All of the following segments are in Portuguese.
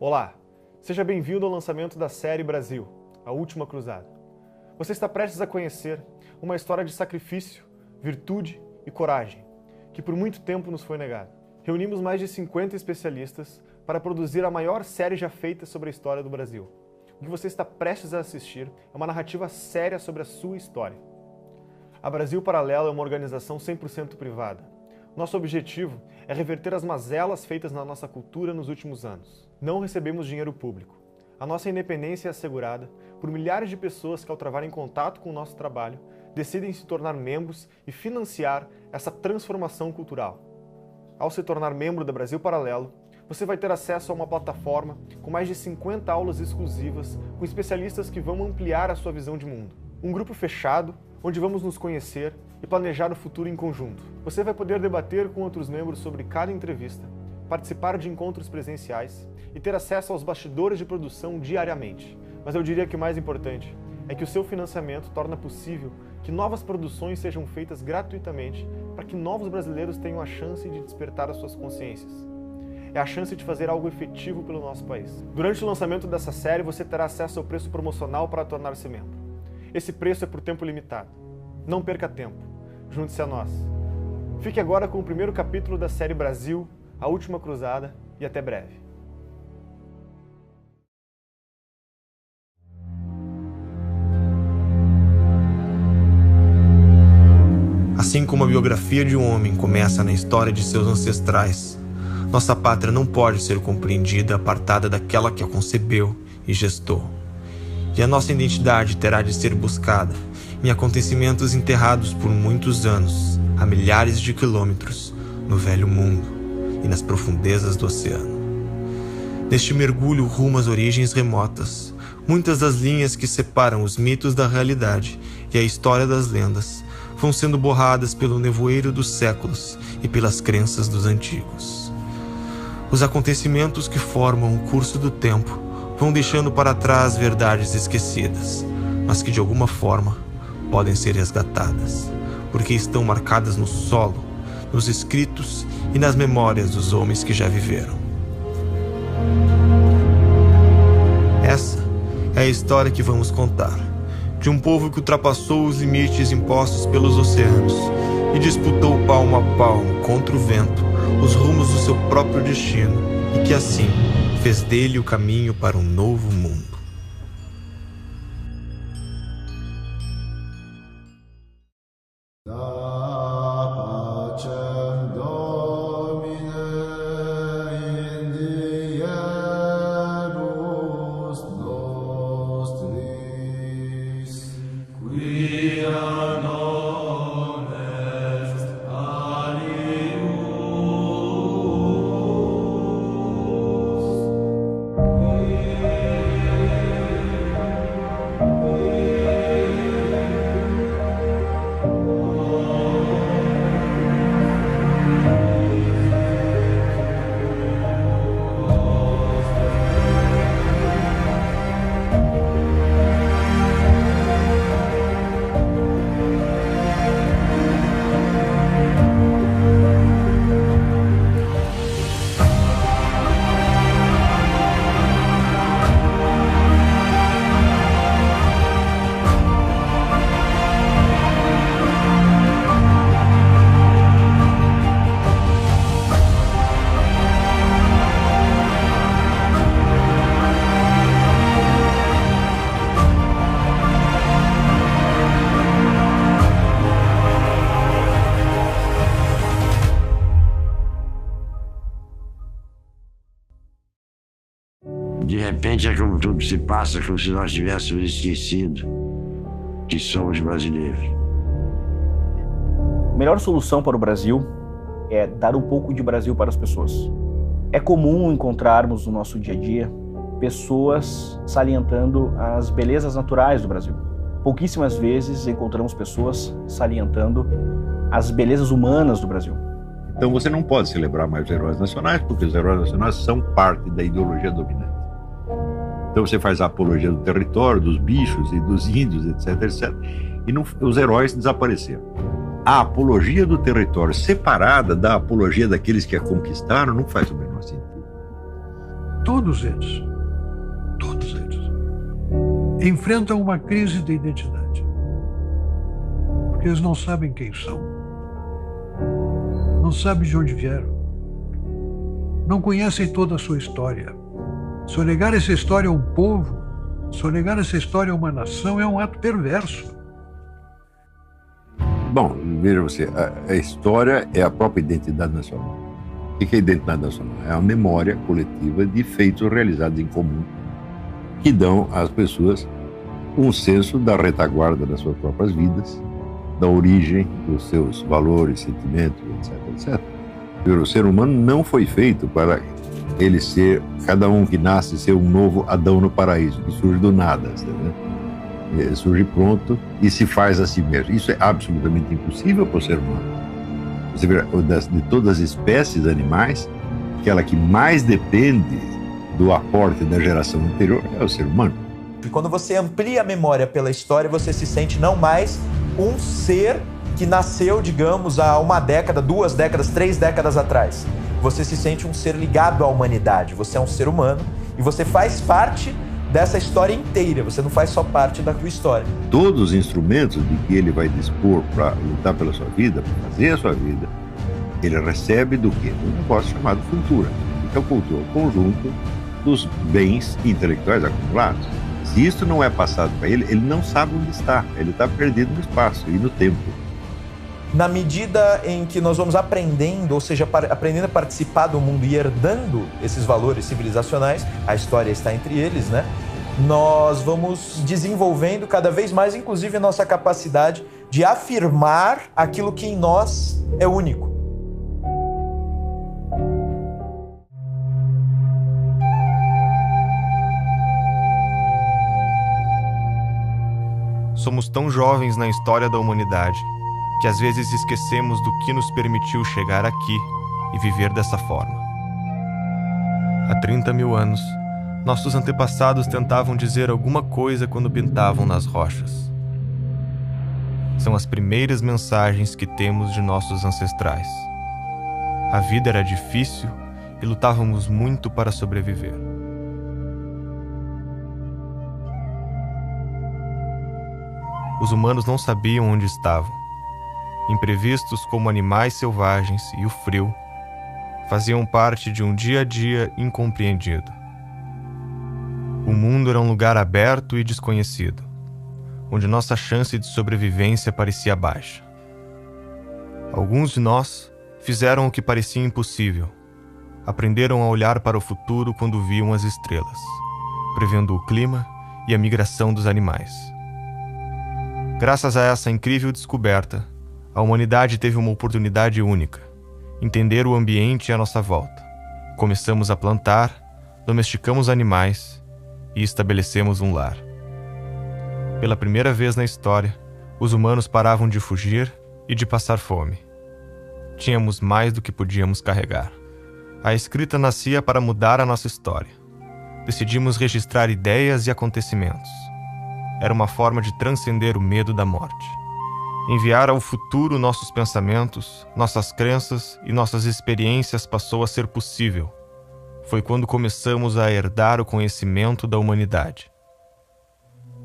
Olá, seja bem-vindo ao lançamento da série Brasil, A Última Cruzada. Você está prestes a conhecer uma história de sacrifício, virtude e coragem, que por muito tempo nos foi negada. Reunimos mais de 50 especialistas para produzir a maior série já feita sobre a história do Brasil. O que você está prestes a assistir é uma narrativa séria sobre a sua história. A Brasil Paralelo é uma organização 100% privada. Nosso objetivo é reverter as mazelas feitas na nossa cultura nos últimos anos. Não recebemos dinheiro público. A nossa independência é assegurada por milhares de pessoas que, ao travarem contato com o nosso trabalho, decidem se tornar membros e financiar essa transformação cultural. Ao se tornar membro da Brasil Paralelo, você vai ter acesso a uma plataforma com mais de 50 aulas exclusivas com especialistas que vão ampliar a sua visão de mundo. Um grupo fechado, onde vamos nos conhecer e planejar o futuro em conjunto. Você vai poder debater com outros membros sobre cada entrevista, participar de encontros presenciais e ter acesso aos bastidores de produção diariamente. Mas eu diria que o mais importante é que o seu financiamento torna possível que novas produções sejam feitas gratuitamente para que novos brasileiros tenham a chance de despertar as suas consciências. É a chance de fazer algo efetivo pelo nosso país. Durante o lançamento dessa série, você terá acesso ao preço promocional para tornar-se membro. Esse preço é por tempo limitado. Não perca tempo. Junte-se a nós. Fique agora com o primeiro capítulo da série Brasil, A Última Cruzada, e até breve. Assim como a biografia de um homem começa na história de seus ancestrais, nossa pátria não pode ser compreendida apartada daquela que a concebeu e gestou. E a nossa identidade terá de ser buscada em acontecimentos enterrados por muitos anos, a milhares de quilômetros, no velho mundo e nas profundezas do oceano. Neste mergulho rumo às origens remotas, muitas das linhas que separam os mitos da realidade e a história das lendas vão sendo borradas pelo nevoeiro dos séculos e pelas crenças dos antigos. Os acontecimentos que formam o curso do tempo vão deixando para trás verdades esquecidas, mas que de alguma forma podem ser resgatadas, porque estão marcadas no solo, nos escritos e nas memórias dos homens que já viveram. Essa é a história que vamos contar, de um povo que ultrapassou os limites impostos pelos oceanos e disputou palmo a palmo contra o vento os rumos do seu próprio destino e que assim fez dele o caminho para um novo mundo. De repente é como tudo se passa, como se nós tivéssemos esquecido que somos brasileiros. A melhor solução para o Brasil é dar um pouco de Brasil para as pessoas. É comum encontrarmos no nosso dia a dia pessoas salientando as belezas naturais do Brasil. Pouquíssimas vezes encontramos pessoas salientando as belezas humanas do Brasil. Então você não pode celebrar mais os heróis nacionais, porque os heróis nacionais são parte da ideologia dominante. Então você faz a apologia do território, dos bichos e dos índios, etc, etc. E não, os heróis desapareceram. A apologia do território separada da apologia daqueles que a conquistaram não faz o menor sentido. todos eles, enfrentam uma crise de identidade. Porque eles não sabem quem são, não sabem de onde vieram, não conhecem toda a sua história. Sonegar essa história a um povo, sonegar essa história a uma nação é um ato perverso. Bom, veja você, a história é a própria identidade nacional. O que é a identidade nacional? É a memória coletiva de feitos realizados em comum que dão às pessoas um senso da retaguarda das suas próprias vidas, da origem dos seus valores, sentimentos, etc, etc. O ser humano não foi feito para ele ser, cada um que nasce, ser um novo Adão no paraíso, que surge do nada, né? Ele surge pronto e se faz a si mesmo. Isso é absolutamente impossível para o ser humano. Você vê, de todas as espécies animais, aquela que mais depende do aporte da geração anterior é o ser humano. E quando você amplia a memória pela história, você se sente não mais um ser que nasceu, digamos, há 1 década, 2 décadas, 3 décadas atrás. Você se sente um ser ligado à humanidade. Você é um ser humano e você faz parte dessa história inteira. Você não faz só parte da tua história. Todos os instrumentos de que ele vai dispor para lutar pela sua vida, para fazer a sua vida, ele recebe do quê? Um negócio chamado cultura. Então, cultura é o conjunto dos bens intelectuais acumulados. Se isso não é passado para ele, ele não sabe onde está. Ele está perdido no espaço e no tempo. Na medida em que nós vamos aprendendo, ou seja, aprendendo a participar do mundo e herdando esses valores civilizacionais, a história está entre eles, né? Nós vamos desenvolvendo cada vez mais, inclusive, a nossa capacidade de afirmar aquilo que em nós é único. Somos tão jovens na história da humanidade que às vezes esquecemos do que nos permitiu chegar aqui e viver dessa forma. Há 30 mil anos, nossos antepassados tentavam dizer alguma coisa quando pintavam nas rochas. São as primeiras mensagens que temos de nossos ancestrais. A vida era difícil e lutávamos muito para sobreviver. Os humanos não sabiam onde estavam. Imprevistos como animais selvagens e o frio faziam parte de um dia a dia incompreendido. O mundo era um lugar aberto e desconhecido, onde nossa chance de sobrevivência parecia baixa. Alguns de nós fizeram o que parecia impossível. Aprenderam a olhar para o futuro quando viam as estrelas, prevendo o clima e a migração dos animais. Graças a essa incrível descoberta, a humanidade teve uma oportunidade única: entender o ambiente à nossa volta. Começamos a plantar, domesticamos animais e estabelecemos um lar. Pela primeira vez na história, os humanos paravam de fugir e de passar fome. Tínhamos mais do que podíamos carregar. A escrita nascia para mudar a nossa história. Decidimos registrar ideias e acontecimentos. Era uma forma de transcender o medo da morte. Enviar ao futuro nossos pensamentos, nossas crenças e nossas experiências passou a ser possível. Foi quando começamos a herdar o conhecimento da humanidade.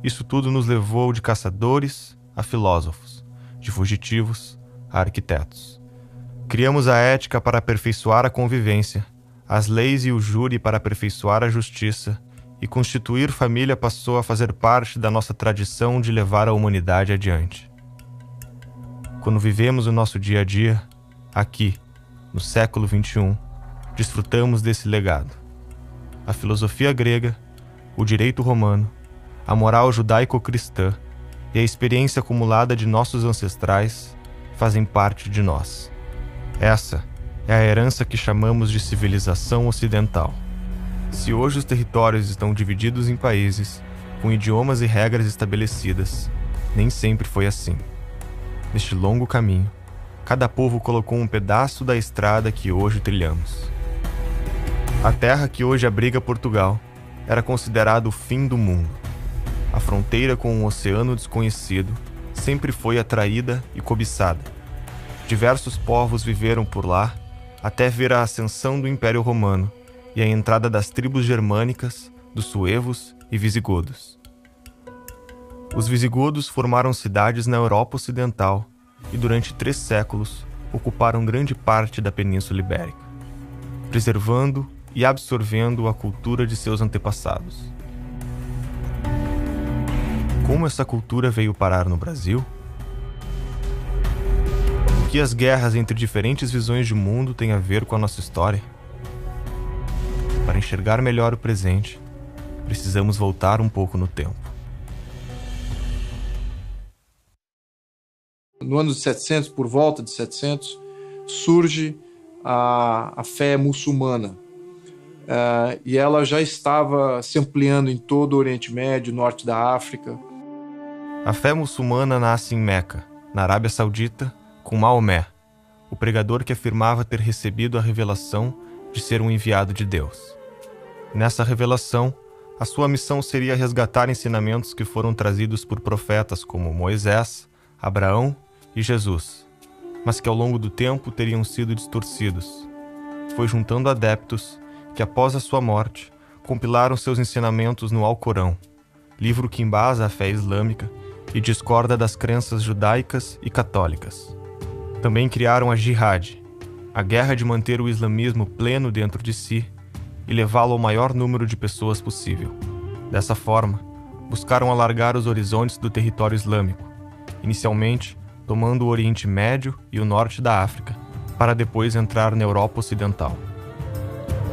Isso tudo nos levou de caçadores a filósofos, de fugitivos a arquitetos. Criamos a ética para aperfeiçoar a convivência, as leis e o júri para aperfeiçoar a justiça, e constituir família passou a fazer parte da nossa tradição de levar a humanidade adiante. Quando vivemos o nosso dia a dia, aqui, no século XXI, desfrutamos desse legado. A filosofia grega, o direito romano, a moral judaico-cristã e a experiência acumulada de nossos ancestrais fazem parte de nós. Essa é a herança que chamamos de civilização ocidental. Se hoje os territórios estão divididos em países, com idiomas e regras estabelecidas, nem sempre foi assim. Neste longo caminho, cada povo colocou um pedaço da estrada que hoje trilhamos. A terra que hoje abriga Portugal era considerada o fim do mundo. A fronteira com um oceano desconhecido sempre foi atraída e cobiçada. Diversos povos viveram por lá até ver a ascensão do Império Romano e a entrada das tribos germânicas, dos suevos e visigodos. Os visigodos formaram cidades na Europa Ocidental e durante 3 séculos ocuparam grande parte da Península Ibérica, preservando e absorvendo a cultura de seus antepassados. Como essa cultura veio parar no Brasil? O que as guerras entre diferentes visões de mundo têm a ver com a nossa história? Para enxergar melhor o presente, precisamos voltar um pouco no tempo. No ano de 700, por volta de 700, surge a fé muçulmana. E ela já estava se ampliando em todo o Oriente Médio, norte da África. A fé muçulmana nasce em Meca, na Arábia Saudita, com Maomé, o pregador que afirmava ter recebido a revelação de ser um enviado de Deus. Nessa revelação, a sua missão seria resgatar ensinamentos que foram trazidos por profetas como Moisés, Abraão e Jesus, mas que ao longo do tempo teriam sido distorcidos. Foi juntando adeptos que, após a sua morte, compilaram seus ensinamentos no Alcorão, livro que embasa a fé islâmica e discorda das crenças judaicas e católicas. Também criaram a Jihad, a guerra de manter o islamismo pleno dentro de si e levá-lo ao maior número de pessoas possível. Dessa forma, buscaram alargar os horizontes do território islâmico, inicialmente tomando o Oriente Médio e o norte da África, para depois entrar na Europa Ocidental.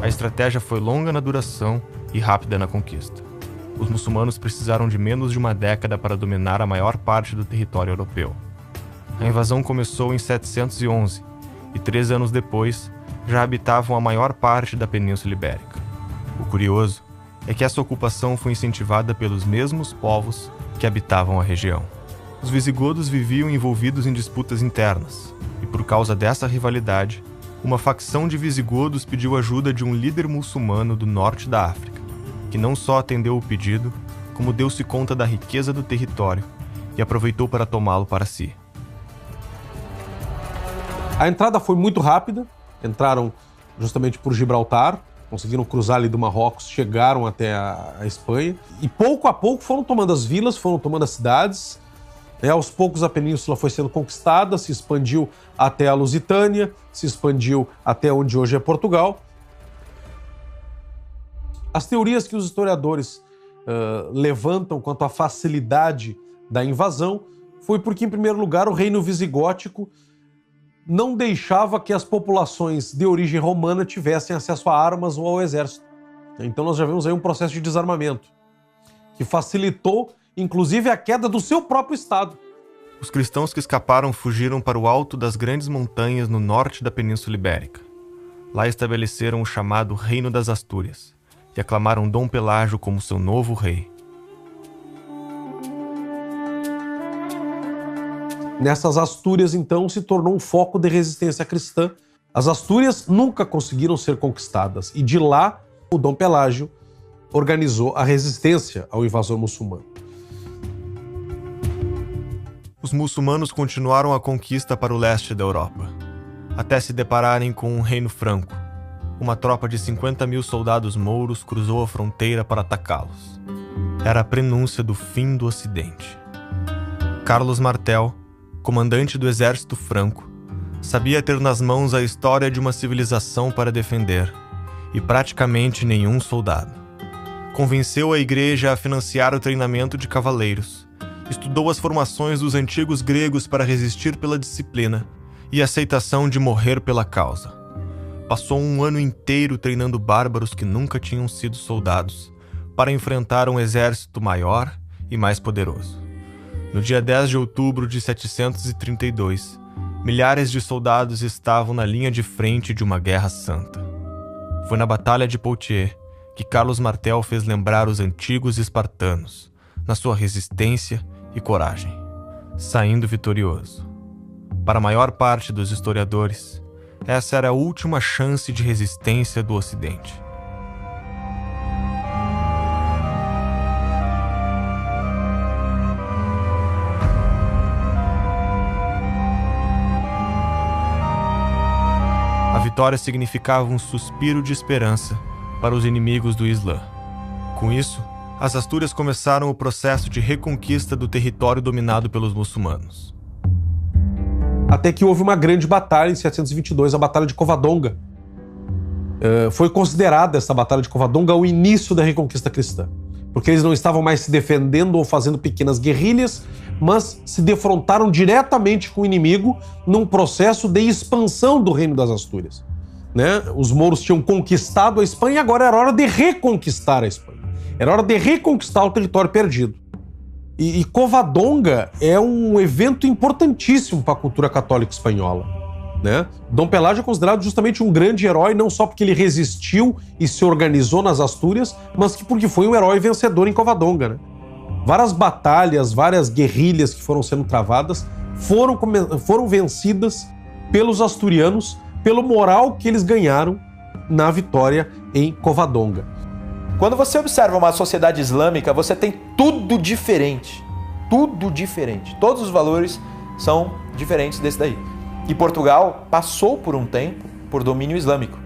A estratégia foi longa na duração e rápida na conquista. Os muçulmanos precisaram de menos de uma década para dominar a maior parte do território europeu. A invasão começou em 711 e 3 anos depois já habitavam a maior parte da Península Ibérica. O curioso é que essa ocupação foi incentivada pelos mesmos povos que habitavam a região. Os visigodos viviam envolvidos em disputas internas e, por causa dessa rivalidade, uma facção de visigodos pediu ajuda de um líder muçulmano do norte da África, que não só atendeu o pedido, como deu-se conta da riqueza do território e aproveitou para tomá-lo para si. A entrada foi muito rápida, entraram justamente por Gibraltar, conseguiram cruzar ali do Marrocos, chegaram até a Espanha e pouco a pouco foram tomando as vilas, foram tomando as cidades. Aos poucos a península foi sendo conquistada, se expandiu até a Lusitânia, se expandiu até onde hoje é Portugal. As teorias que os historiadores levantam quanto à facilidade da invasão foi porque, em primeiro lugar, o reino visigótico não deixava que as populações de origem romana tivessem acesso a armas ou ao exército. Então nós já vemos aí um processo de desarmamento, que facilitou, inclusive, a queda do seu próprio Estado. Os cristãos que escaparam fugiram para o alto das grandes montanhas no norte da Península Ibérica. Lá estabeleceram o chamado Reino das Astúrias e aclamaram Dom Pelágio como seu novo rei. Nessas Astúrias, então, se tornou um foco de resistência cristã. As Astúrias nunca conseguiram ser conquistadas e de lá o Dom Pelágio organizou a resistência ao invasor muçulmano. Os muçulmanos continuaram a conquista para o leste da Europa, até se depararem com um reino franco. Uma tropa de 50.000 soldados mouros cruzou a fronteira para atacá-los. Era a prenúncia do fim do Ocidente. Carlos Martel, comandante do exército franco, sabia ter nas mãos a história de uma civilização para defender, e praticamente nenhum soldado. Convenceu a igreja a financiar o treinamento de cavaleiros, estudou as formações dos antigos gregos para resistir pela disciplina e a aceitação de morrer pela causa. Passou um ano inteiro treinando bárbaros que nunca tinham sido soldados para enfrentar um exército maior e mais poderoso. No dia 10 de outubro de 732, milhares de soldados estavam na linha de frente de uma guerra santa. Foi na Batalha de Poitiers que Carlos Martel fez lembrar os antigos espartanos, na sua resistência e coragem, saindo vitorioso. Para a maior parte dos historiadores, essa era a última chance de resistência do Ocidente. A vitória significava um suspiro de esperança para os inimigos do Islã. Com isso, as Astúrias começaram o processo de reconquista do território dominado pelos muçulmanos. Até que houve uma grande batalha em 722, a Batalha de Covadonga. Foi considerada essa Batalha de Covadonga o início da reconquista cristã, porque eles não estavam mais se defendendo ou fazendo pequenas guerrilhas, mas se defrontaram diretamente com o inimigo num processo de expansão do reino das Astúrias. Né? Os mouros tinham conquistado a Espanha e agora era hora de reconquistar a Espanha. Era hora de reconquistar o território perdido. E Covadonga é um evento importantíssimo para a cultura católica espanhola. Né? Dom Pelágio é considerado justamente um grande herói, não só porque ele resistiu e se organizou nas Astúrias, mas porque foi um herói vencedor em Covadonga. Né? Várias batalhas, várias guerrilhas que foram sendo travadas foram vencidas pelos asturianos, pelo moral que eles ganharam na vitória em Covadonga. Quando você observa uma sociedade islâmica, você tem tudo diferente. Tudo diferente. Todos os valores são diferentes desse daí. E Portugal passou por um tempo por domínio islâmico,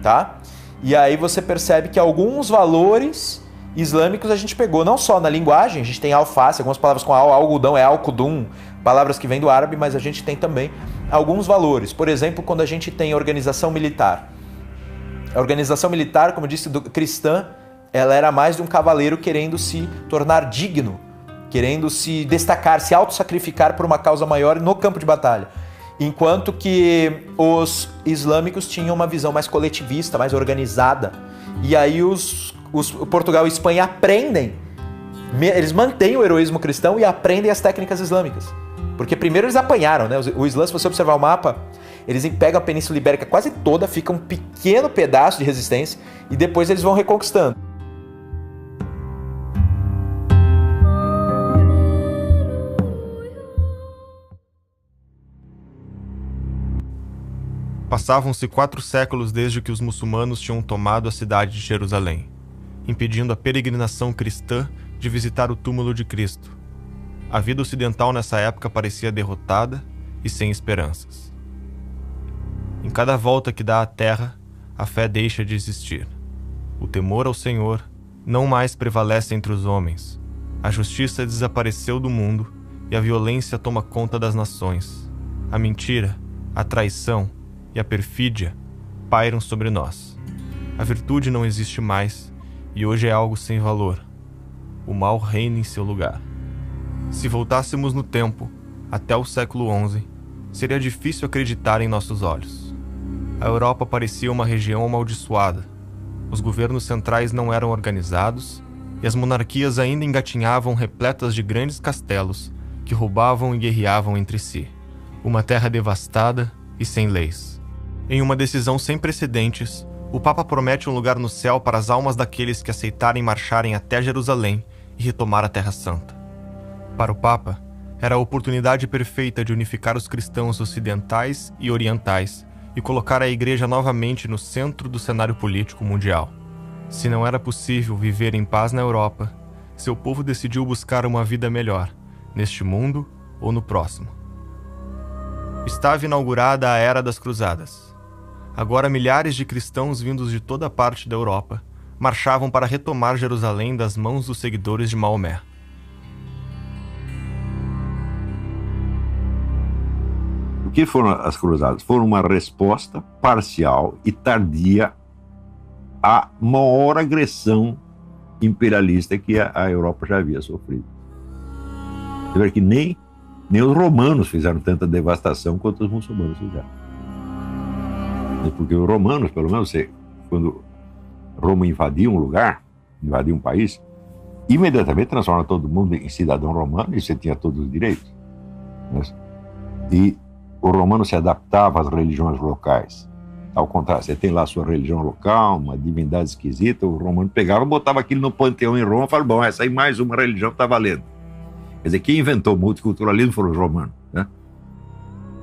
tá? E aí você percebe que alguns valores islâmicos a gente pegou, não só na linguagem, a gente tem alface, algumas palavras com algodão é alcudum, palavras que vêm do árabe, mas a gente tem também alguns valores. Por exemplo, quando a gente tem organização militar. A organização militar, como eu disse, cristã, ela era mais de um cavaleiro querendo se tornar digno, querendo se destacar, se auto-sacrificar por uma causa maior no campo de batalha. Enquanto que os islâmicos tinham uma visão mais coletivista, mais organizada. E aí os Portugal e Espanha aprendem, eles mantêm o heroísmo cristão e aprendem as técnicas islâmicas. Porque primeiro eles apanharam, né? O Islã, se você observar o mapa, eles pegam a Península Ibérica quase toda, fica um pequeno pedaço de resistência e depois eles vão reconquistando. Passavam-se 4 séculos desde que os muçulmanos tinham tomado a cidade de Jerusalém, impedindo a peregrinação cristã de visitar o túmulo de Cristo. A vida ocidental nessa época parecia derrotada e sem esperanças. Em cada volta que dá à terra, a fé deixa de existir. O temor ao Senhor não mais prevalece entre os homens. A justiça desapareceu do mundo e a violência toma conta das nações. A mentira, a traição e a perfídia pairam sobre nós. A virtude não existe mais e hoje é algo sem valor. O mal reina em seu lugar. Se voltássemos no tempo, até o século XI, seria difícil acreditar em nossos olhos. A Europa parecia uma região amaldiçoada. Os governos centrais não eram organizados e as monarquias ainda engatinhavam repletas de grandes castelos que roubavam e guerreavam entre si. Uma terra devastada e sem leis. Em uma decisão sem precedentes, o Papa promete um lugar no céu para as almas daqueles que aceitarem marcharem até Jerusalém e retomar a Terra Santa. Para o Papa, era a oportunidade perfeita de unificar os cristãos ocidentais e orientais e colocar a Igreja novamente no centro do cenário político mundial. Se não era possível viver em paz na Europa, seu povo decidiu buscar uma vida melhor, neste mundo ou no próximo. Estava inaugurada a Era das Cruzadas. Agora milhares de cristãos vindos de toda parte da Europa marchavam para retomar Jerusalém das mãos dos seguidores de Maomé. O que foram as cruzadas? Foram uma resposta parcial e tardia à maior agressão imperialista que a Europa já havia sofrido. Você vê que nem os romanos fizeram tanta devastação quanto os muçulmanos fizeram. Porque os romanos, pelo menos, quando Roma invadia um lugar, invadia um país, imediatamente transforma todo mundo em cidadão romano e você tinha todos os direitos. E o romano se adaptava às religiões locais. Ao contrário, você tem lá a sua religião local, uma divindade esquisita, o romano pegava, botava aquilo no panteão em Roma e falava, bom, essa aí mais uma religião está valendo. Quer dizer, quem inventou o multiculturalismo foram os romanos. Né?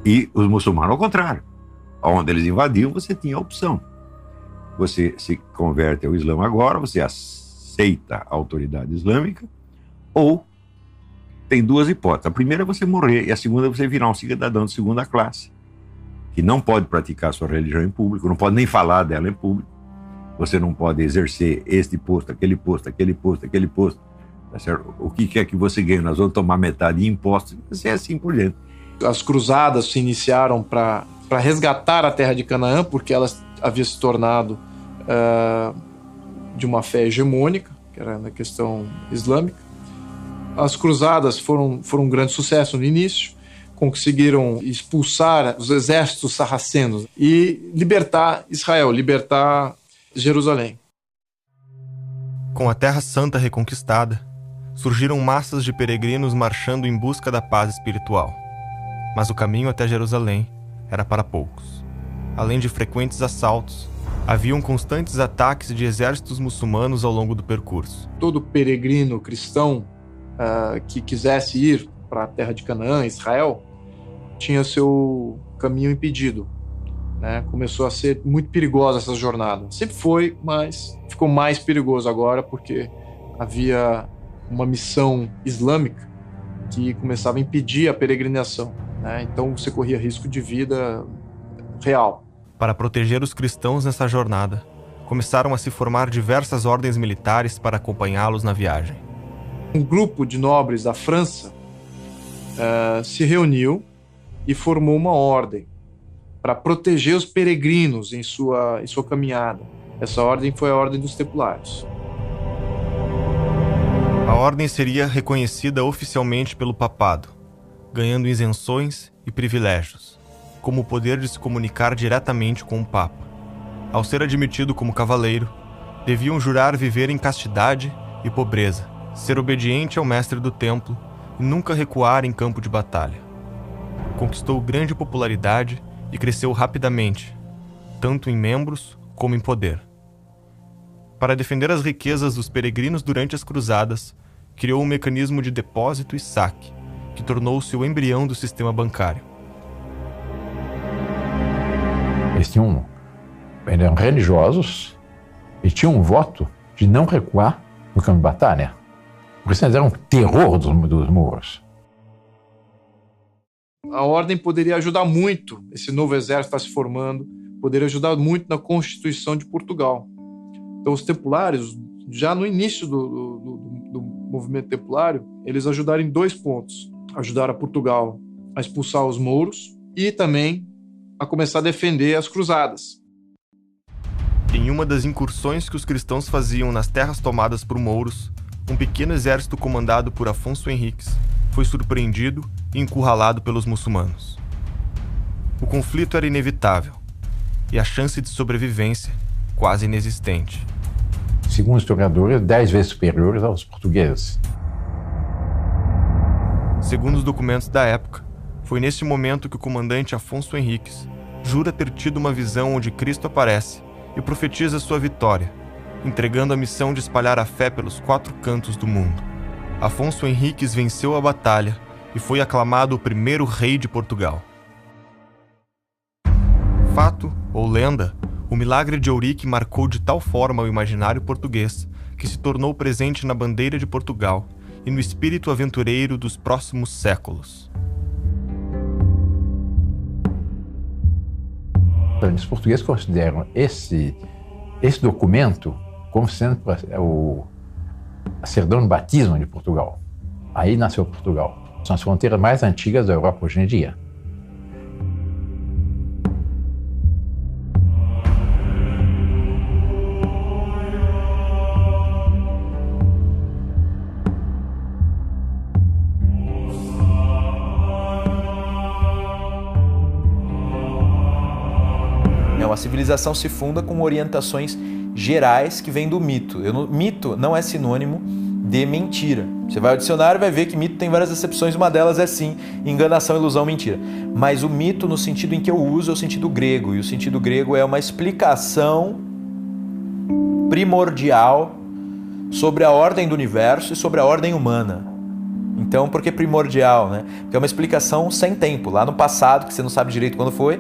E os muçulmanos, ao contrário. Onde eles invadiam, você tinha a opção. Você se converte ao Islã agora, você aceita a autoridade islâmica, ou tem 2 hipóteses. A primeira é você morrer, e a segunda é você virar um cidadão de segunda classe, que não pode praticar sua religião em público, não pode nem falar dela em público, você não pode exercer este posto, aquele posto, aquele posto, aquele posto. Tá certo? O que é que você ganha? Nós vamos tomar metade de impostos, e assim por diante. As cruzadas se iniciaram para resgatar a terra de Canaã, porque ela havia se tornado de uma fé hegemônica, que era na questão islâmica. As cruzadas foram um grande sucesso no início, conseguiram expulsar os exércitos sarracenos e libertar Israel, libertar Jerusalém. Com a Terra Santa reconquistada, surgiram massas de peregrinos marchando em busca da paz espiritual. Mas o caminho até Jerusalém era para poucos. Além de frequentes assaltos, haviam constantes ataques de exércitos muçulmanos ao longo do percurso. Todo peregrino cristão que quisesse ir para a terra de Canaã, Israel, tinha seu caminho impedido. Né? Começou a ser muito perigosa essa jornada. Sempre foi, mas ficou mais perigoso agora porque havia uma missão islâmica que começava a impedir a peregrinação. Né? Então você corria risco de vida real. Para proteger os cristãos nessa jornada, começaram a se formar diversas ordens militares para acompanhá-los na viagem. Um grupo de nobres da França se reuniu e formou uma ordem para proteger os peregrinos em sua caminhada. Essa ordem foi a Ordem dos Templários. A ordem seria reconhecida oficialmente pelo papado, ganhando isenções e privilégios, como o poder de se comunicar diretamente com o Papa. Ao ser admitido como cavaleiro, deviam jurar viver em castidade e pobreza, ser obediente ao mestre do templo e nunca recuar em campo de batalha. Conquistou grande popularidade e cresceu rapidamente, tanto em membros como em poder. Para defender as riquezas dos peregrinos durante as cruzadas, criou um mecanismo de depósito e saque, que tornou-se o embrião do sistema bancário. Eles eram religiosos e tinham um voto de não recuar no campo de batalha. Porque eles eram um terror dos mouros. A ordem poderia ajudar muito, esse novo exército está se formando, poderia ajudar muito na Constituição de Portugal. Então os templários, já no início do movimento templário, eles ajudaram em 2 pontos. Ajudaram a Portugal a expulsar os mouros e também a começar a defender as cruzadas. Em uma das incursões que os cristãos faziam nas terras tomadas por mouros, um pequeno exército comandado por Afonso Henriques foi surpreendido e encurralado pelos muçulmanos. O conflito era inevitável e a chance de sobrevivência quase inexistente. Segundo os historiadores, 10 vezes superiores aos portugueses. Segundo os documentos da época, foi neste momento que o comandante Afonso Henriques jura ter tido uma visão onde Cristo aparece e profetiza sua vitória, entregando a missão de espalhar a fé pelos 4 cantos do mundo. Afonso Henriques venceu a batalha e foi aclamado o primeiro rei de Portugal. Fato ou lenda, o milagre de Ourique marcou de tal forma o imaginário português que se tornou presente na bandeira de Portugal e no espírito aventureiro dos próximos séculos. Os portugueses consideram esse documento como sendo a certidão de batismo de Portugal. Aí nasceu Portugal. São as fronteiras mais antigas da Europa hoje em dia. A civilização se funda com orientações gerais que vêm do mito. Mito não é sinônimo de mentira. Você vai ao dicionário e vai ver que mito tem várias acepções, uma delas é sim, enganação, ilusão, mentira. Mas o mito, no sentido em que eu uso, é o sentido grego, e o sentido grego é uma explicação primordial sobre a ordem do universo e sobre a ordem humana. Então, por que primordial, né? Porque é uma explicação sem tempo, lá no passado, que você não sabe direito quando foi.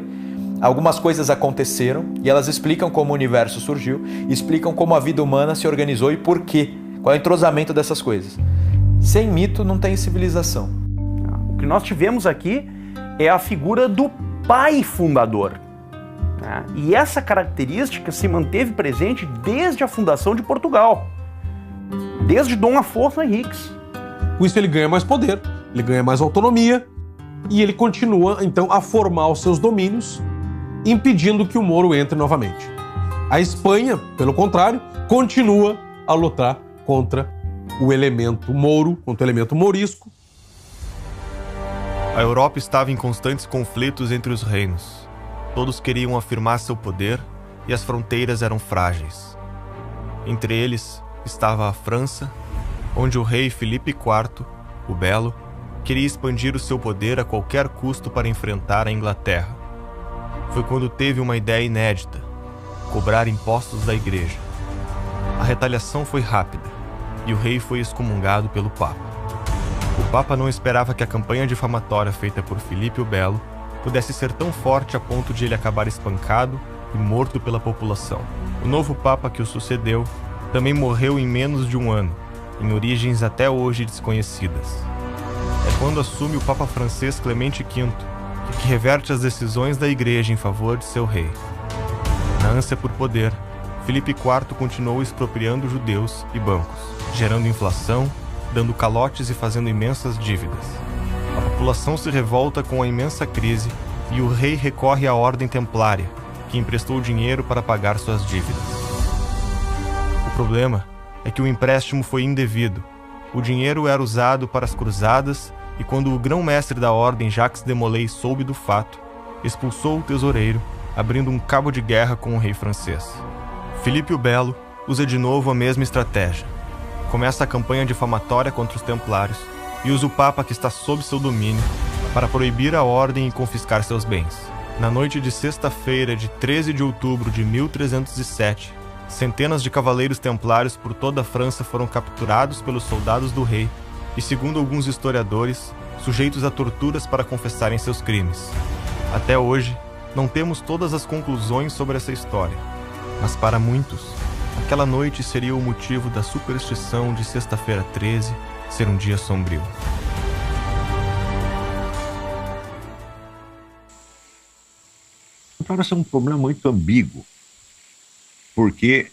Algumas coisas aconteceram e elas explicam como o universo surgiu, explicam como a vida humana se organizou e por quê, qual é o entrosamento dessas coisas. Sem mito não tem civilização. O que nós tivemos aqui é a figura do pai fundador. né? E essa característica se manteve presente desde a fundação de Portugal, desde Dom Afonso Henriques. Com isso ele ganha mais poder, ele ganha mais autonomia e ele continua, então, a formar os seus domínios, impedindo que o Moro entre novamente. A Espanha, pelo contrário, continua a lutar contra o elemento Mouro, contra o elemento mourisco. A Europa estava em constantes conflitos entre os reinos. Todos queriam afirmar seu poder e as fronteiras eram frágeis. Entre eles estava a França, onde o rei Filipe IV, o Belo, queria expandir o seu poder a qualquer custo para enfrentar a Inglaterra. Foi quando teve uma ideia inédita: cobrar impostos da igreja. A retaliação foi rápida e o rei foi excomungado pelo Papa. O Papa não esperava que a campanha difamatória feita por Filipe o Belo pudesse ser tão forte a ponto de ele acabar espancado e morto pela população. O novo Papa que o sucedeu também morreu em menos de um ano, em origens até hoje desconhecidas. É quando assume o Papa francês Clemente V que reverte as decisões da Igreja em favor de seu rei. Na ânsia por poder, Filipe IV continuou expropriando judeus e bancos, gerando inflação, dando calotes e fazendo imensas dívidas. A população se revolta com a imensa crise e o rei recorre à Ordem Templária, que emprestou dinheiro para pagar suas dívidas. O problema é que o empréstimo foi indevido. O dinheiro era usado para as cruzadas e quando o grão-mestre da Ordem, Jacques de Molay, soube do fato, expulsou o tesoureiro, abrindo um cabo de guerra com o rei francês. Filipe o Belo usa de novo a mesma estratégia. Começa a campanha difamatória contra os templários e usa o Papa que está sob seu domínio para proibir a ordem e confiscar seus bens. Na noite de sexta-feira de 13 de outubro de 1307, centenas de cavaleiros templários por toda a França foram capturados pelos soldados do rei e, segundo alguns historiadores, sujeitos a torturas para confessarem seus crimes. Até hoje, não temos todas as conclusões sobre essa história, mas para muitos, aquela noite seria o motivo da superstição de sexta-feira 13 ser um dia sombrio. Então, esse é um problema muito ambíguo, porque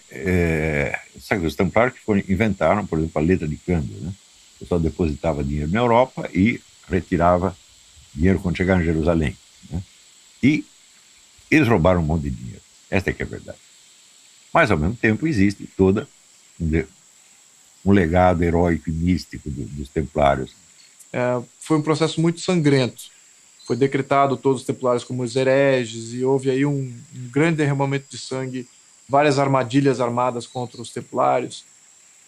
os templários que inventaram, por exemplo, a letra de câmbio, né? O pessoal depositava dinheiro na Europa e retirava dinheiro quando chegava em Jerusalém, né? E eles roubaram um monte de dinheiro. Esta é que é a verdade. Mas, ao mesmo tempo, existe todo um legado heróico e místico dos templários. Foi um processo muito sangrento. Foi decretado todos os templários como os hereges e houve aí um grande derramamento de sangue, várias armadilhas armadas contra os templários.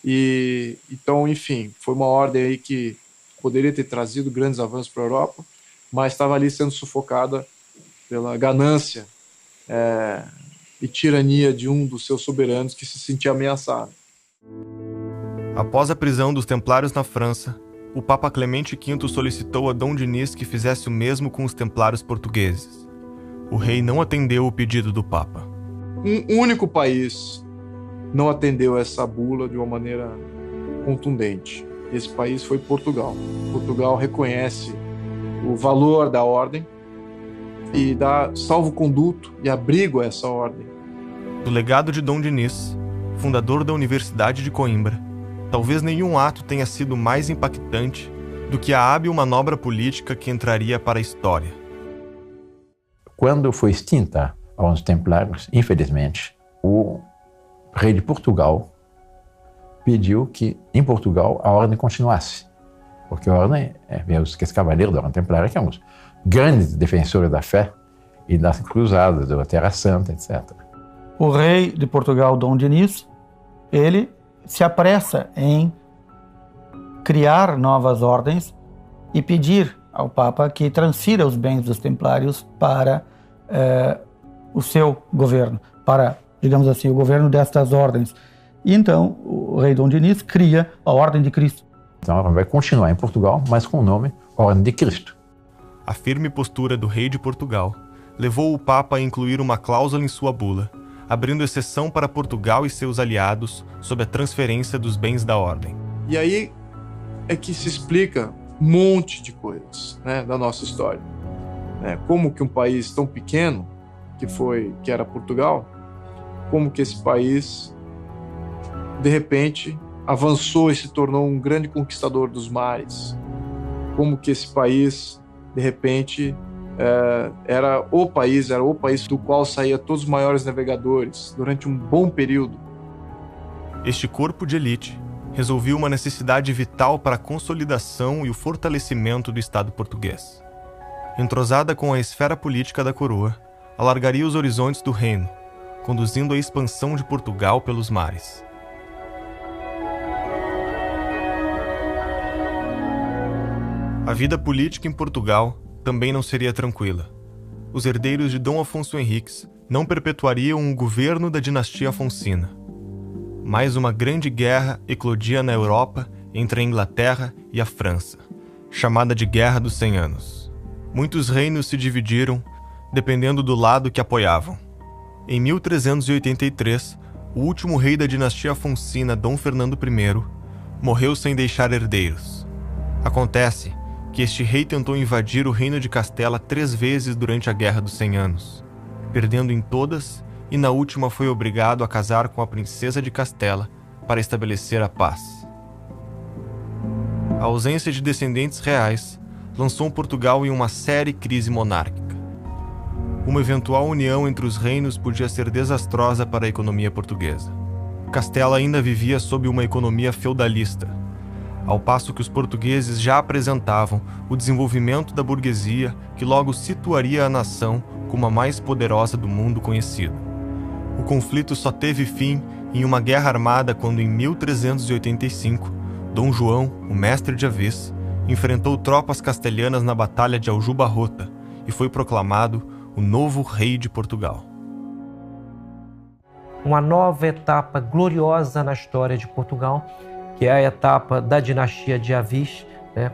E então, enfim, foi uma ordem aí que poderia ter trazido grandes avanços para a Europa, mas estava ali sendo sufocada pela ganância e tirania de um dos seus soberanos que se sentia ameaçado. Após a prisão dos templários na França, o Papa Clemente V solicitou a Dom Dinis que fizesse o mesmo com os templários portugueses. O rei não atendeu o pedido do Papa. Um único país não atendeu essa bula de uma maneira contundente. Esse país foi Portugal. Portugal reconhece o valor da ordem e dá salvo-conduto e abrigo a essa ordem. Do legado de Dom Dinis, fundador da Universidade de Coimbra, talvez nenhum ato tenha sido mais impactante do que a hábil manobra política que entraria para a história. Quando foi extinta a Ordem dos Templários, infelizmente, o rei de Portugal pediu que, em Portugal, a ordem continuasse. Porque a ordem, os cavaleiros da Ordem Templária, que eram os grandes defensores da fé e das cruzadas, da Terra Santa, etc. O rei de Portugal, Dom Dinis, ele se apressa em criar novas ordens e pedir ao Papa que transfira os bens dos templários para o seu governo, para, digamos assim, o governo destas ordens. E então o rei Dom Dinis cria a Ordem de Cristo. Então ela vai continuar em Portugal, mas com o nome Ordem de Cristo. A firme postura do rei de Portugal levou o Papa a incluir uma cláusula em sua bula, abrindo exceção para Portugal e seus aliados sob a transferência dos bens da ordem. E aí é que se explica um monte de coisas, né, da nossa história. Como que um país tão pequeno que era Portugal, como que esse país, de repente, avançou e se tornou um grande conquistador dos mares. Como que esse país, de repente, era o país do qual saía todos os maiores navegadores durante um bom período. Este corpo de elite resolvia uma necessidade vital para a consolidação e o fortalecimento do Estado português. Entrosada com a esfera política da coroa, alargaria os horizontes do reino, conduzindo à expansão de Portugal pelos mares. A vida política em Portugal também não seria tranquila. Os herdeiros de Dom Afonso Henriques não perpetuariam o governo da dinastia Afonsina. Mais uma grande guerra eclodia na Europa entre a Inglaterra e a França, chamada de Guerra dos 100 Anos. Muitos reinos se dividiram, dependendo do lado que apoiavam. Em 1383, o último rei da dinastia Afonsina, Dom Fernando I, morreu sem deixar herdeiros. Acontece que este rei tentou invadir o reino de Castela 3 vezes durante a Guerra dos 100 Anos, perdendo em todas, e na última foi obrigado a casar com a princesa de Castela para estabelecer a paz. A ausência de descendentes reais lançou Portugal em uma séria crise monárquica. Uma eventual união entre os reinos podia ser desastrosa para a economia portuguesa. Castela ainda vivia sob uma economia feudalista, ao passo que os portugueses já apresentavam o desenvolvimento da burguesia que logo situaria a nação como a mais poderosa do mundo conhecido. O conflito só teve fim em uma guerra armada quando, em 1385, Dom João, o mestre de Avis, enfrentou tropas castelhanas na Batalha de Aljubarrota e foi proclamado o novo rei de Portugal. Uma nova etapa gloriosa na história de Portugal, que é a etapa da dinastia de Avis,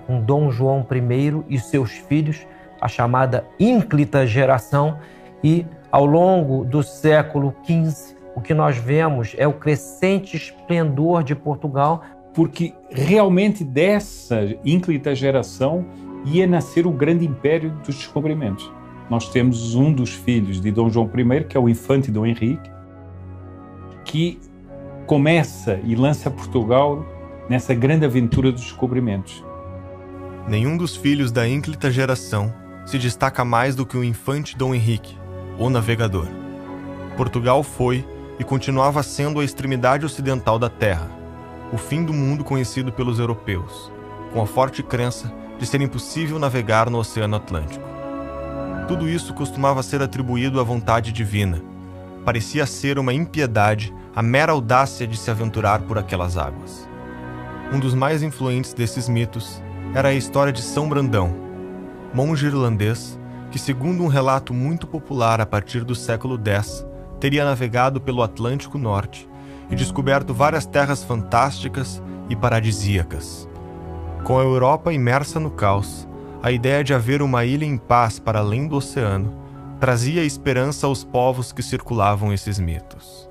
com Dom João I e seus filhos, a chamada ínclita geração, e ao longo do século XV, o que nós vemos é o crescente esplendor de Portugal. Porque realmente dessa ínclita geração ia nascer o grande império dos descobrimentos. Nós temos um dos filhos de Dom João I, que é o infante Dom Henrique, que começa e lança Portugal nessa grande aventura dos descobrimentos. Nenhum dos filhos da ínclita geração se destaca mais do que o infante Dom Henrique, o navegador. Portugal foi e continuava sendo a extremidade ocidental da terra, o fim do mundo conhecido pelos europeus, com a forte crença de ser impossível navegar no Oceano Atlântico. Tudo isso costumava ser atribuído à vontade divina. Parecia ser uma impiedade a mera audácia de se aventurar por aquelas águas. Um dos mais influentes desses mitos era a história de São Brandão, monge irlandês que, segundo um relato muito popular a partir do século X, teria navegado pelo Atlântico Norte e descoberto várias terras fantásticas e paradisíacas. Com a Europa imersa no caos, a ideia de haver uma ilha em paz para além do oceano trazia esperança aos povos que circulavam esses mitos.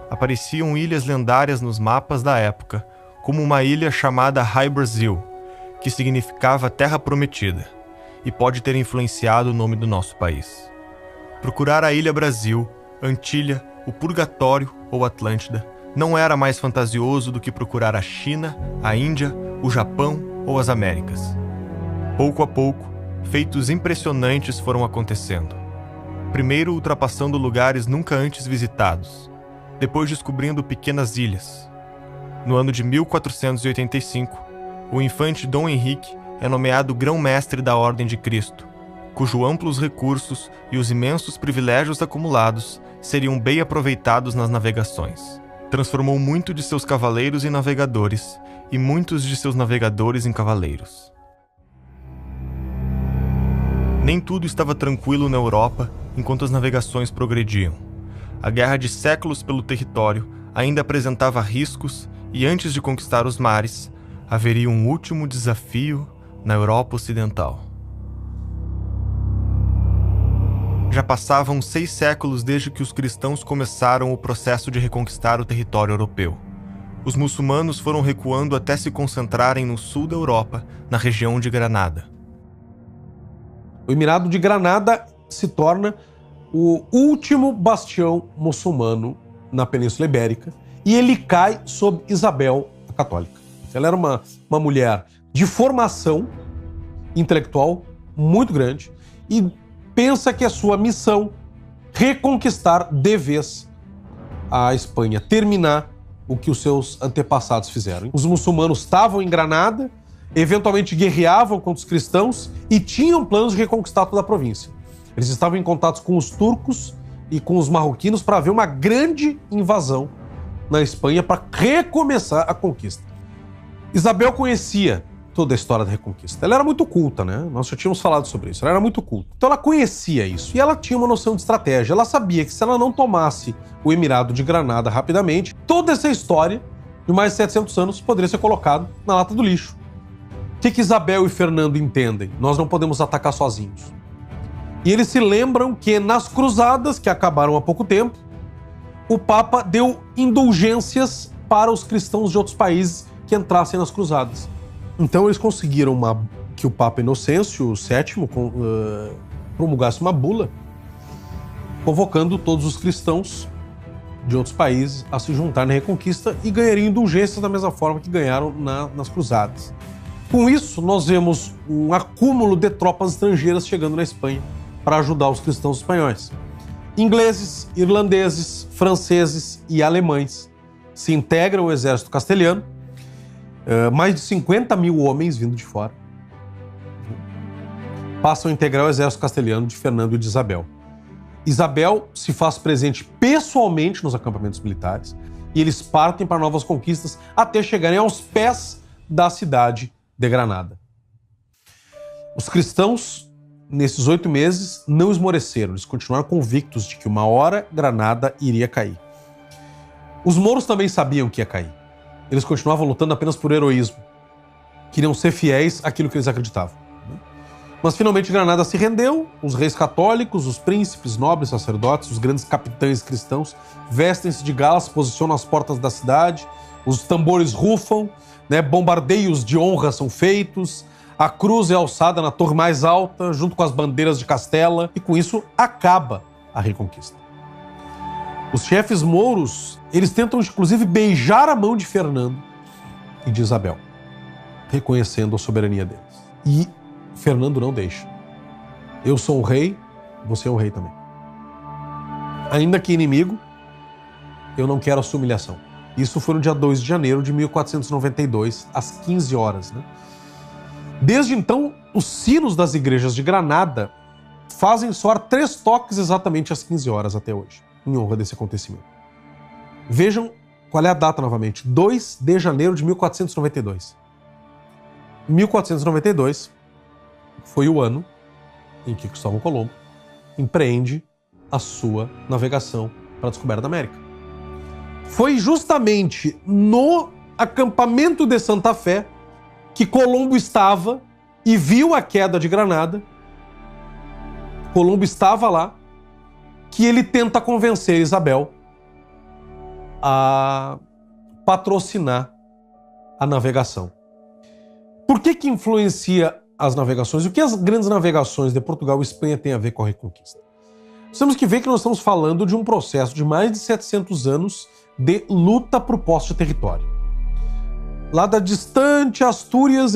Apareciam ilhas lendárias nos mapas da época, como uma ilha chamada High Brasil, que significava Terra Prometida, e pode ter influenciado o nome do nosso país. Procurar a Ilha Brasil, Antilha, o Purgatório ou Atlântida não era mais fantasioso do que procurar a China, a Índia, o Japão ou as Américas. Pouco a pouco, feitos impressionantes foram acontecendo. Primeiro ultrapassando lugares nunca antes visitados, depois descobrindo pequenas ilhas. No ano de 1485, o infante Dom Henrique é nomeado grão-mestre da Ordem de Cristo, cujos amplos recursos e os imensos privilégios acumulados seriam bem aproveitados nas navegações. Transformou muito de seus cavaleiros em navegadores e muitos de seus navegadores em cavaleiros. Nem tudo estava tranquilo na Europa enquanto as navegações progrediam. A guerra de séculos pelo território ainda apresentava riscos e, antes de conquistar os mares, haveria um último desafio na Europa Ocidental. Já passavam 6 séculos desde que os cristãos começaram o processo de reconquistar o território europeu. Os muçulmanos foram recuando até se concentrarem no sul da Europa, na região de Granada. O Emirado de Granada se torna o último bastião muçulmano na Península Ibérica, e ele cai sob Isabel a Católica. Ela era uma mulher de formação intelectual muito grande e pensa que a sua missão reconquistar de vez a Espanha, terminar o que os seus antepassados fizeram. Os muçulmanos estavam em Granada, eventualmente guerreavam contra os cristãos e tinham planos de reconquistar toda a província. Eles estavam em contato com os turcos e com os marroquinos para haver uma grande invasão na Espanha para recomeçar a conquista. Isabel conhecia toda a história da Reconquista. Ela era muito culta, né? Nós já tínhamos falado sobre isso. Ela era muito culta. Então ela conhecia isso e ela tinha uma noção de estratégia. Ela sabia que se ela não tomasse o Emirado de Granada rapidamente, toda essa história de mais de 700 anos poderia ser colocada na lata do lixo. O que Isabel e Fernando entendem? Nós não podemos atacar sozinhos. E eles se lembram que nas cruzadas, que acabaram há pouco tempo, o Papa deu indulgências para os cristãos de outros países que entrassem nas cruzadas. Então eles conseguiram que o Papa Inocêncio VII promulgasse uma bula convocando todos os cristãos de outros países a se juntar na Reconquista e ganhariam indulgências da mesma forma que ganharam nas cruzadas. Com isso, nós vemos um acúmulo de tropas estrangeiras chegando na Espanha para ajudar os cristãos espanhóis. Ingleses, irlandeses, franceses e alemães se integram ao exército castelhano. Mais de 50 mil homens vindo de fora passam a integrar o exército castelhano de Fernando e de Isabel. Isabel se faz presente pessoalmente nos acampamentos militares e eles partem para novas conquistas até chegarem aos pés da cidade de Granada. Os cristãos, nesses 8 meses, não esmoreceram, eles continuaram convictos de que uma hora Granada iria cair. Os mouros também sabiam que ia cair. Eles continuavam lutando apenas por heroísmo. Queriam ser fiéis àquilo que eles acreditavam. Mas finalmente Granada se rendeu, os reis católicos, os príncipes, nobres, sacerdotes, os grandes capitães cristãos vestem-se de galas, se posicionam às portas da cidade, os tambores rufam, né, bombardeios de honra são feitos, a cruz é alçada na torre mais alta, junto com as bandeiras de Castela, e com isso acaba a Reconquista. Os chefes mouros, eles tentam inclusive beijar a mão de Fernando e de Isabel, reconhecendo a soberania deles. E Fernando não deixa. Eu sou um rei, você é um rei também. Ainda que inimigo, eu não quero a sua humilhação. Isso foi no dia 2 de janeiro de 1492, às 15 horas. Né? Desde então, os sinos das igrejas de Granada fazem soar 3 toques exatamente às 15 horas até hoje, em honra desse acontecimento. Vejam qual é a data novamente, 2 de janeiro de 1492. 1492 foi o ano em que Cristóvão Colombo empreende a sua navegação para a descoberta da América. Foi justamente no acampamento de Santa Fé que Colombo estava e viu a queda de Granada. Colombo estava lá, que ele tenta convencer Isabel a patrocinar a navegação. Por que influencia as navegações? O que as grandes navegações de Portugal e Espanha têm a ver com a Reconquista? Nós temos que ver que nós estamos falando de um processo de mais de 700 anos de luta por posse de território. Lá da distante Astúrias,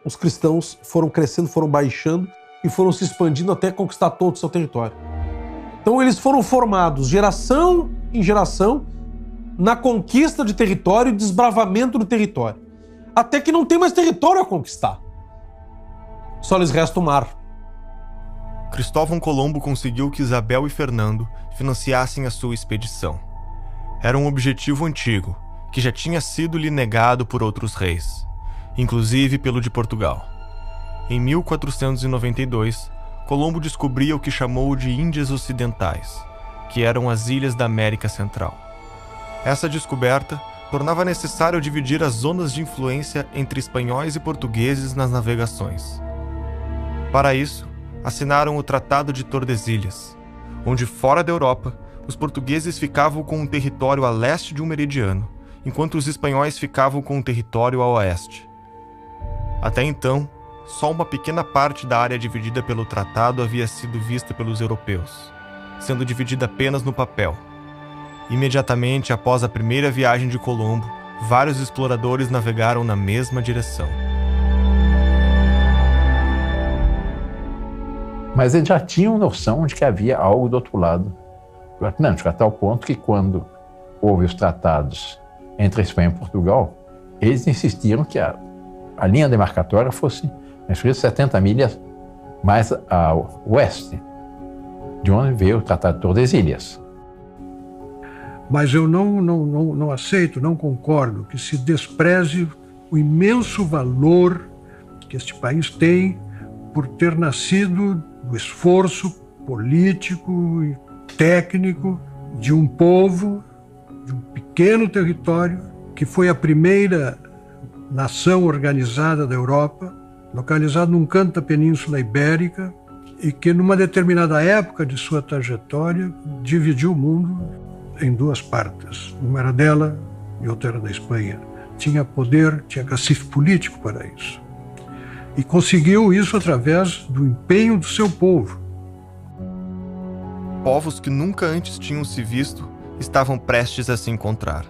os cristãos foram crescendo, foram baixando e foram se expandindo até conquistar todo o seu território. Então eles foram formados geração em geração na conquista de território e desbravamento do território. Até que não tem mais território a conquistar. Só lhes resta o mar. Cristóvão Colombo conseguiu que Isabel e Fernando financiassem a sua expedição. Era um objetivo antigo, que já tinha sido lhe negado por outros reis, inclusive pelo de Portugal. Em 1492, Colombo descobria o que chamou de Índias Ocidentais, que eram as ilhas da América Central. Essa descoberta tornava necessário dividir as zonas de influência entre espanhóis e portugueses nas navegações. Para isso, assinaram o Tratado de Tordesilhas, onde fora da Europa, os portugueses ficavam com um território a leste de um meridiano, enquanto os espanhóis ficavam com um território a oeste. Até então, só uma pequena parte da área dividida pelo tratado havia sido vista pelos europeus, sendo dividida apenas no papel. Imediatamente após a primeira viagem de Colombo, vários exploradores navegaram na mesma direção. Mas eles já tinham noção de que havia algo do outro lado do Atlântico, a tal ponto que quando houve os tratados entre a Espanha e Portugal, eles insistiram que a linha demarcatória fosse 70 milhas mais ao oeste, de onde veio o Tratado de Tordesilhas. Mas eu não aceito, não concordo que se despreze o imenso valor que este país tem por ter nascido do esforço político e técnico de um povo, de um pequeno território, que foi a primeira nação organizada da Europa, localizado num canto da Península Ibérica, e que numa determinada época de sua trajetória dividiu o mundo em duas partes. Uma era dela e outra era da Espanha. Tinha poder, tinha cacife político para isso. E conseguiu isso através do empenho do seu povo. Povos que nunca antes tinham se visto estavam prestes a se encontrar.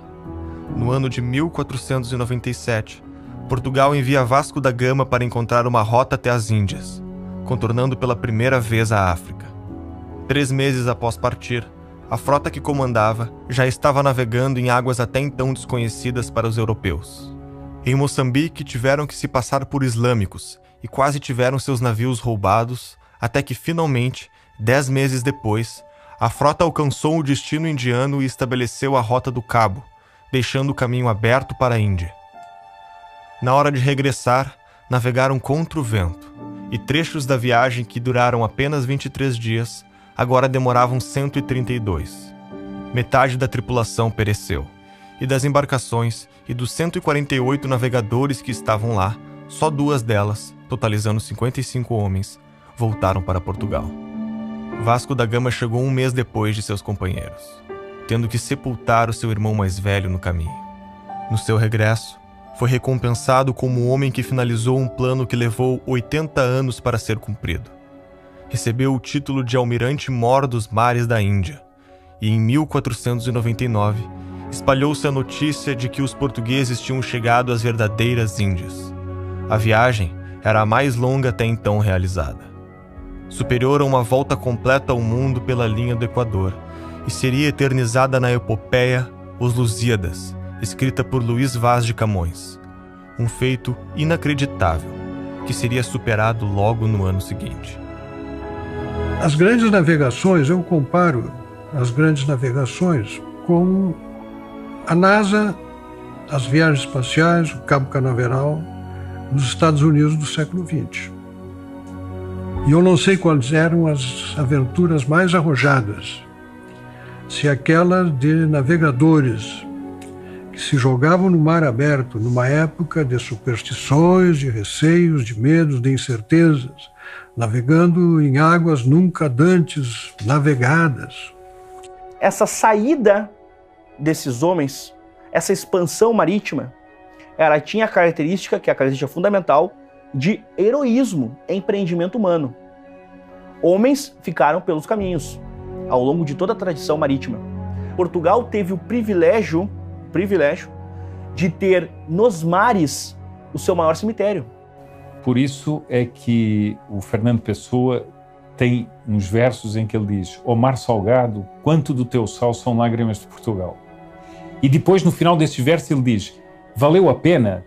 No ano de 1497, Portugal envia Vasco da Gama para encontrar uma rota até as Índias, contornando pela primeira vez a África. 3 meses após partir, a frota que comandava já estava navegando em águas até então desconhecidas para os europeus. Em Moçambique, tiveram que se passar por islâmicos e quase tiveram seus navios roubados, até que finalmente, 10 meses depois, a frota alcançou o destino indiano e estabeleceu a Rota do Cabo, deixando o caminho aberto para a Índia. Na hora de regressar, navegaram contra o vento, e trechos da viagem que duraram apenas 23 dias, agora demoravam 132. Metade da tripulação pereceu, e das embarcações e dos 148 navegadores que estavam lá, só 2 delas, totalizando 55 homens, voltaram para Portugal. Vasco da Gama chegou 1 mês depois de seus companheiros, tendo que sepultar o seu irmão mais velho no caminho. No seu regresso, foi recompensado como o homem que finalizou um plano que levou 80 anos para ser cumprido. Recebeu o título de Almirante-Mor dos Mares da Índia, e em 1499 espalhou-se a notícia de que os portugueses tinham chegado às verdadeiras Índias. A viagem era a mais longa até então realizada, superior a uma volta completa ao mundo pela linha do Equador, e seria eternizada na epopeia Os Lusíadas, escrita por Luís Vaz de Camões. Um feito inacreditável, que seria superado logo no ano seguinte. As grandes navegações, eu comparo as grandes navegações com a NASA, as viagens espaciais, o Cabo Canaveral, nos Estados Unidos do século XX. E eu não sei quais eram as aventuras mais arrojadas. Se aquela de navegadores que se jogavam no mar aberto numa época de superstições, de receios, de medos, de incertezas, navegando em águas nunca dantes navegadas. Essa saída desses homens, essa expansão marítima, ela tinha a característica, que é a característica fundamental, de heroísmo, empreendimento humano. Homens ficaram pelos caminhos, ao longo de toda a tradição marítima. Portugal teve o privilégio de ter nos mares o seu maior cemitério. Por isso é que o Fernando Pessoa tem uns versos em que ele diz: ó mar salgado, quanto do teu sal são lágrimas de Portugal. E depois, no final desses versos, ele diz: valeu a pena?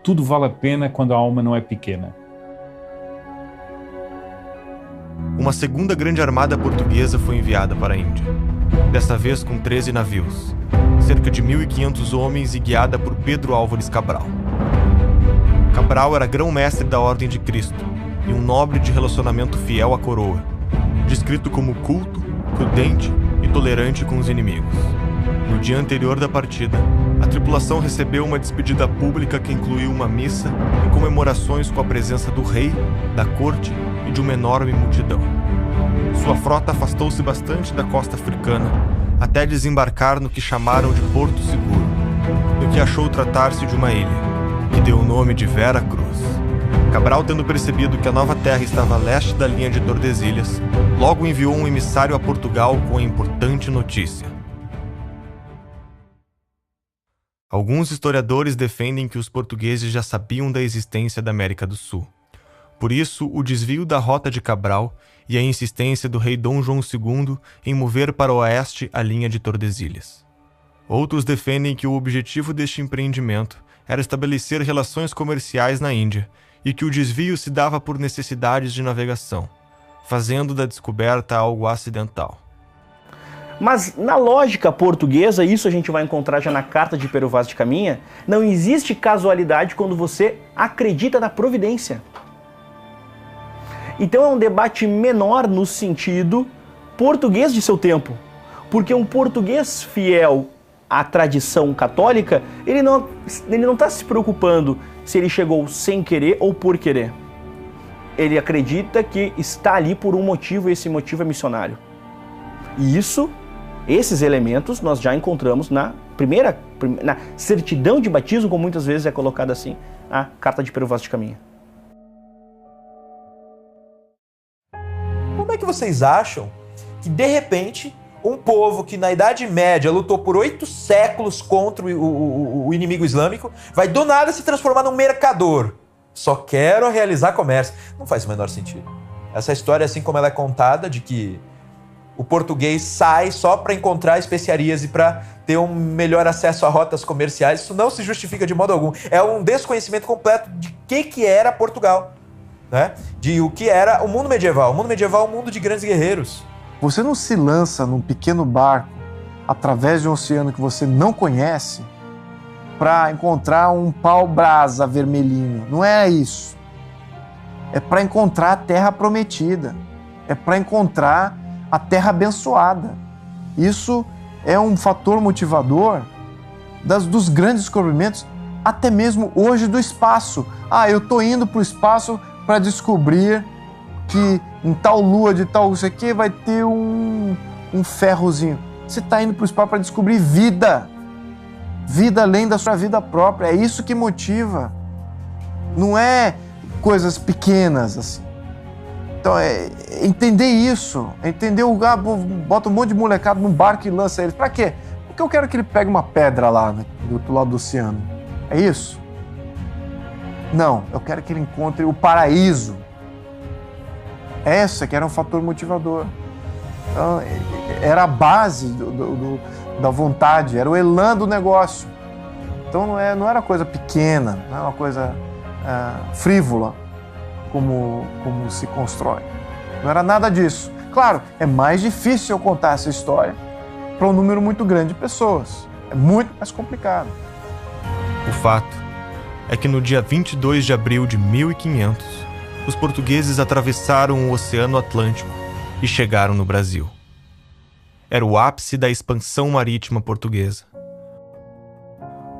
Tudo vale a pena quando a alma não é pequena. Uma segunda grande armada portuguesa foi enviada para a Índia, desta vez com 13 navios, cerca de 1.500 homens e guiada por Pedro Álvares Cabral. Cabral era grão-mestre da Ordem de Cristo e um nobre de relacionamento fiel à coroa, descrito como culto, prudente e tolerante com os inimigos. No dia anterior da partida, a tripulação recebeu uma despedida pública que incluiu uma missa e comemorações com a presença do rei, da corte e de uma enorme multidão. Sua frota afastou-se bastante da costa africana, até desembarcar no que chamaram de Porto Seguro, no que achou tratar-se de uma ilha, que deu o nome de Vera Cruz. Cabral, tendo percebido que a nova terra estava a leste da linha de Tordesilhas, logo enviou um emissário a Portugal com a importante notícia. Alguns historiadores defendem que os portugueses já sabiam da existência da América do Sul. Por isso, o desvio da rota de Cabral e a insistência do rei Dom João II em mover para o oeste a linha de Tordesilhas. Outros defendem que o objetivo deste empreendimento era estabelecer relações comerciais na Índia e que o desvio se dava por necessidades de navegação, fazendo da descoberta algo acidental. Mas na lógica portuguesa, isso a gente vai encontrar já na carta de Pero Vaz de Caminha, não existe casualidade quando você acredita na providência. Então é um debate menor no sentido português de seu tempo, porque um português fiel à tradição católica, ele não está se preocupando se ele chegou sem querer ou por querer. Ele acredita que está ali por um motivo e esse motivo é missionário. E esses elementos nós já encontramos na certidão de batismo, como muitas vezes é colocada assim, a carta de Pero Vaz de Caminha. Como é que vocês acham que, de repente, um povo que na Idade Média lutou por 8 séculos contra o inimigo islâmico vai do nada se transformar num mercador? Só quero realizar comércio. Não faz o menor sentido. Essa história, assim como ela é contada, de que o português sai só para encontrar especiarias e para ter um melhor acesso a rotas comerciais, isso não se justifica de modo algum. É um desconhecimento completo de que era Portugal, né? De o que era o mundo medieval. O mundo medieval é um mundo de grandes guerreiros. Você não se lança num pequeno barco através de um oceano que você não conhece para encontrar um pau-brasa vermelhinho. Não é isso. É para encontrar a terra prometida. É para encontrar a terra abençoada. Isso é um fator motivador dos grandes descobrimentos, até mesmo hoje do espaço. Eu estou indo para o espaço para descobrir que em tal lua de tal isso aqui vai ter um ferrozinho. Você está indo para o espaço para descobrir vida. Vida além da sua vida própria. É isso que motiva. Não é coisas pequenas assim. Então, entender isso, entender bota um monte de molecada num barco e lança eles. Pra quê? Porque eu quero que ele pegue uma pedra lá, né, do outro lado do oceano. É isso? Não, eu quero que ele encontre o paraíso. Essa que era um fator motivador. Então, era a base da vontade, era o elan do negócio. Então não era coisa pequena, não é uma coisa frívola. Como se constrói. Não era nada disso. Claro, é mais difícil eu contar essa história para um número muito grande de pessoas. É muito mais complicado. O fato é que no dia 22 de abril de 1500, os portugueses atravessaram o Oceano Atlântico e chegaram no Brasil. Era o ápice da expansão marítima portuguesa.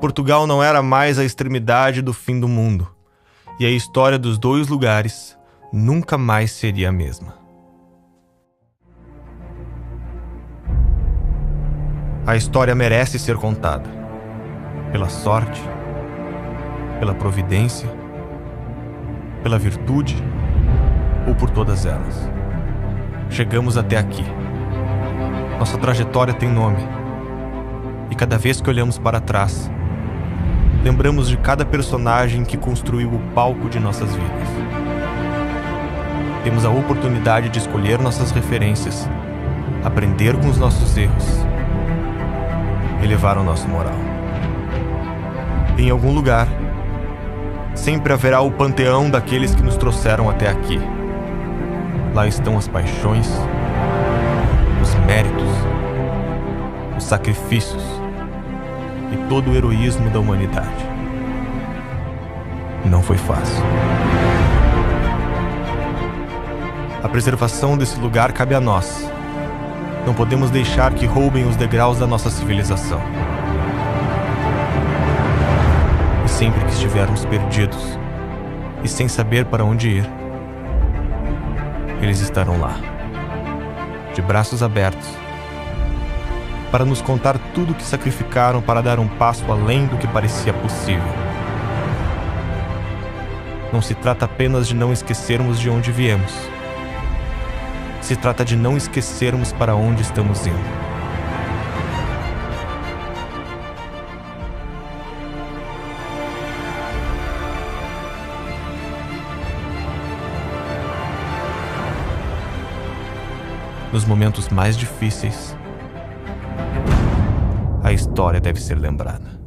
Portugal não era mais a extremidade do fim do mundo. E a história dos dois lugares nunca mais seria a mesma. A história merece ser contada. Pela sorte, pela providência, pela virtude ou por todas elas. Chegamos até aqui. Nossa trajetória tem nome. E cada vez que olhamos para trás, lembramos de cada personagem que construiu o palco de nossas vidas. Temos a oportunidade de escolher nossas referências, aprender com os nossos erros, elevar o nosso moral. Em algum lugar, sempre haverá o panteão daqueles que nos trouxeram até aqui. Lá estão as paixões, os méritos, os sacrifícios e todo o heroísmo da humanidade. Não foi fácil. A preservação desse lugar cabe a nós. Não podemos deixar que roubem os degraus da nossa civilização. E sempre que estivermos perdidos e sem saber para onde ir, eles estarão lá, de braços abertos, para nos contar tudo o que sacrificaram para dar um passo além do que parecia possível. Não se trata apenas de não esquecermos de onde viemos. Se trata de não esquecermos para onde estamos indo. Nos momentos mais difíceis, a história deve ser lembrada.